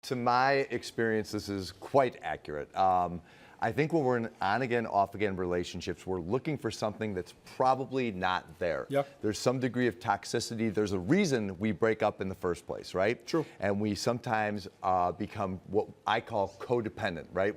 To my experience, this is quite accurate. I think when we're in on-again, off-again relationships, we're looking for something that's probably not there. Yep. There's some degree of toxicity. There's a reason we break up in the first place, right? True. And we sometimes become what I call codependent, right?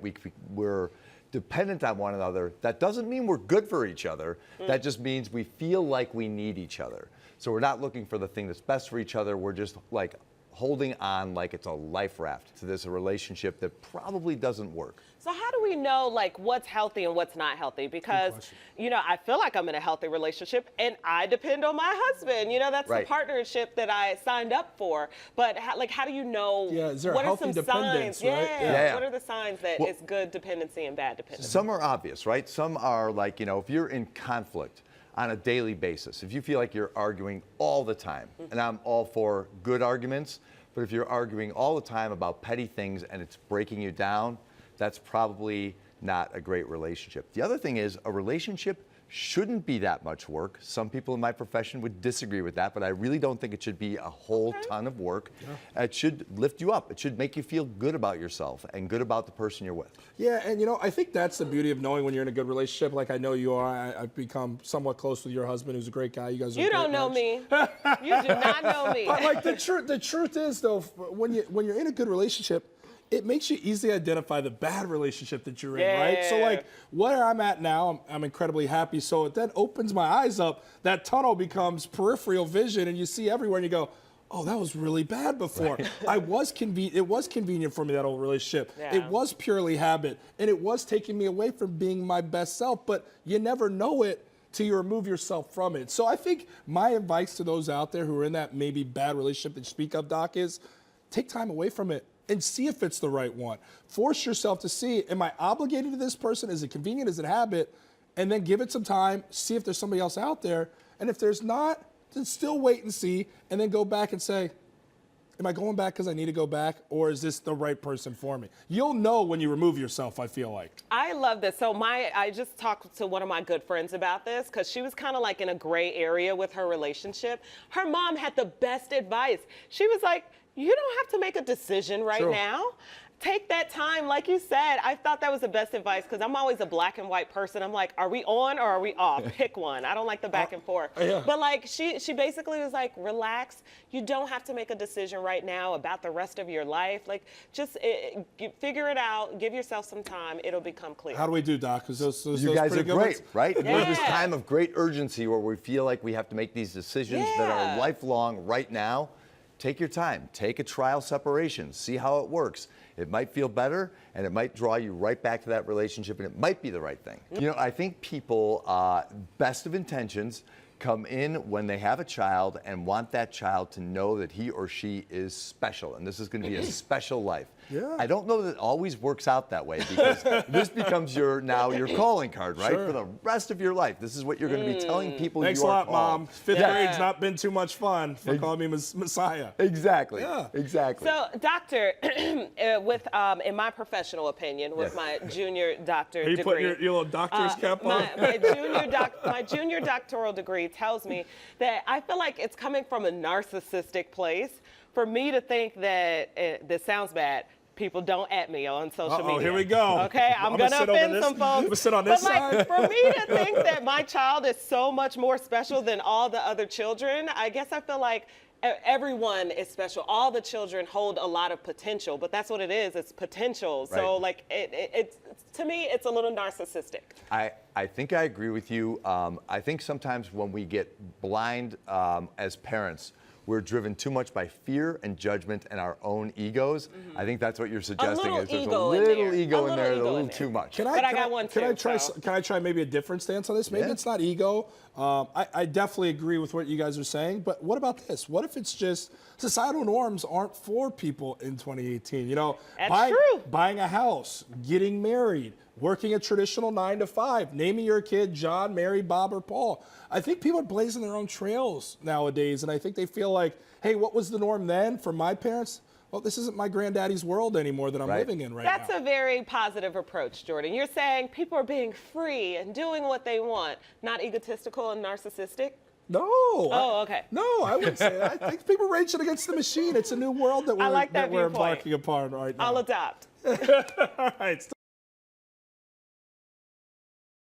We're dependent on one another. That doesn't mean we're good for each other. That just means we feel like we need each other. So we're not looking for the thing that's best for each other. We're just like holding on like it's a life raft to this relationship that probably doesn't work. So how do we know like what's healthy and what's not healthy? Because, you know, I feel like I'm in a healthy relationship and I depend on my husband. You know, that's the partnership that I signed up for. But how do you know? Yeah, is there what a are healthy some dependence, signs? right? Yeah. What are the signs that it's good dependency and bad dependency? Some are obvious, right? Some are like, you know, if you're in conflict on a daily basis, if you feel like you're arguing all the time, and I'm all for good arguments, but if you're arguing all the time about petty things and it's breaking you down, that's probably not a great relationship. The other thing is a relationship shouldn't be that much work. Some people in my profession would disagree with that, but I really don't think it should be a whole ton of work. It should lift you up. It should make you feel good about yourself and good about the person you're with. Yeah, and you know, I think that's the beauty of knowing when you're in a good relationship. Like I know you are. I've become somewhat close with your husband, who's a great guy. You guys are. You don't know me. You do not know me. But like the truth is though, when you're in a good relationship, it makes you easily identify the bad relationship that you're in, right? So like where I'm at now, I'm incredibly happy. So it then opens my eyes up. That tunnel becomes peripheral vision and you see everywhere and you go, oh, that was really bad before. It was convenient for me, that old relationship. It was purely habit and it was taking me away from being my best self, but you never know it till you remove yourself from it. So I think my advice to those out there who are in that maybe bad relationship that you speak of, Doc, is take time away from it and see if it's the right one. Force yourself to see, am I obligated to this person? Is it convenient? Is it habit? And then give it some time, see if there's somebody else out there. And if there's not, then still wait and see, and then go back and say, am I going back because I need to go back, or is this the right person for me? You'll know when you remove yourself, I feel like. I love this. So I just talked to one of my good friends about this because she was kind of like in a gray area with her relationship. Her mom had the best advice. She was like, you don't have to make a decision right now. Take that time, like you said. I thought that was the best advice because I'm always a black and white person. I'm like, are we on or are we off? Pick one. I don't like the back and forth. But like she basically was like, relax. You don't have to make a decision right now about the rest of your life. Like just figure it out. Give yourself some time. It'll become clear. How do we do, Doc? Because you guys are great, right? Yeah. We're this time of great urgency where we feel like we have to make these decisions that are lifelong right now. Take your time. Take a trial separation. See how it works. It might feel better, and it might draw you right back to that relationship, and it might be the right thing. You know, I think people, best of intentions, come in when they have a child and want that child to know that he or she is special, and this is going to be a special life. I don't know that it always works out that way because this becomes your calling card, right? For the rest of your life. This is what you're going to be telling people. Thanks you a are lot, called. Mom. Fifth grade's not been too much fun for calling me Messiah. Exactly. Exactly. So, doctor, in my professional opinion, with my junior doctor degree. You putting your little doctor's cap on? My junior doctoral degree tells me that I feel like it's coming from a narcissistic place for me to think that, this sounds bad, people don't at me on social media. Here we go. Okay, I'm gonna offend some folks. I'm gonna sit on this side. For me to think that my child is so much more special than all the other children, I guess I feel like everyone is special. All the children hold a lot of potential, but that's what it is. It's potential. So like it's to me, it's a little narcissistic. I think I agree with you. I think sometimes when we get blind as parents, we're driven too much by fear and judgment and our own egos. I think that's what you're suggesting. Is there's a little ego in there, a little too much. But I got one too. Can I try maybe a different stance on this? Maybe it's not ego. I definitely agree with what you guys are saying. But what about this? What if it's just societal norms aren't for people in 2018? You know, buying a house, getting married, working a traditional 9-to-5, naming your kid John, Mary, Bob, or Paul. I think people are blazing their own trails nowadays, and I think they feel like, hey, what was the norm then for my parents? Well, this isn't my granddaddy's world anymore that I'm living in right now. That's a very positive approach, Jordan. You're saying people are being free and doing what they want, not egotistical and narcissistic? No. Oh, okay. No, I wouldn't say that. I think people raging against the machine. It's a new world that we're, I like that we're viewpoint. embarking upon right now. I'll adopt. All right.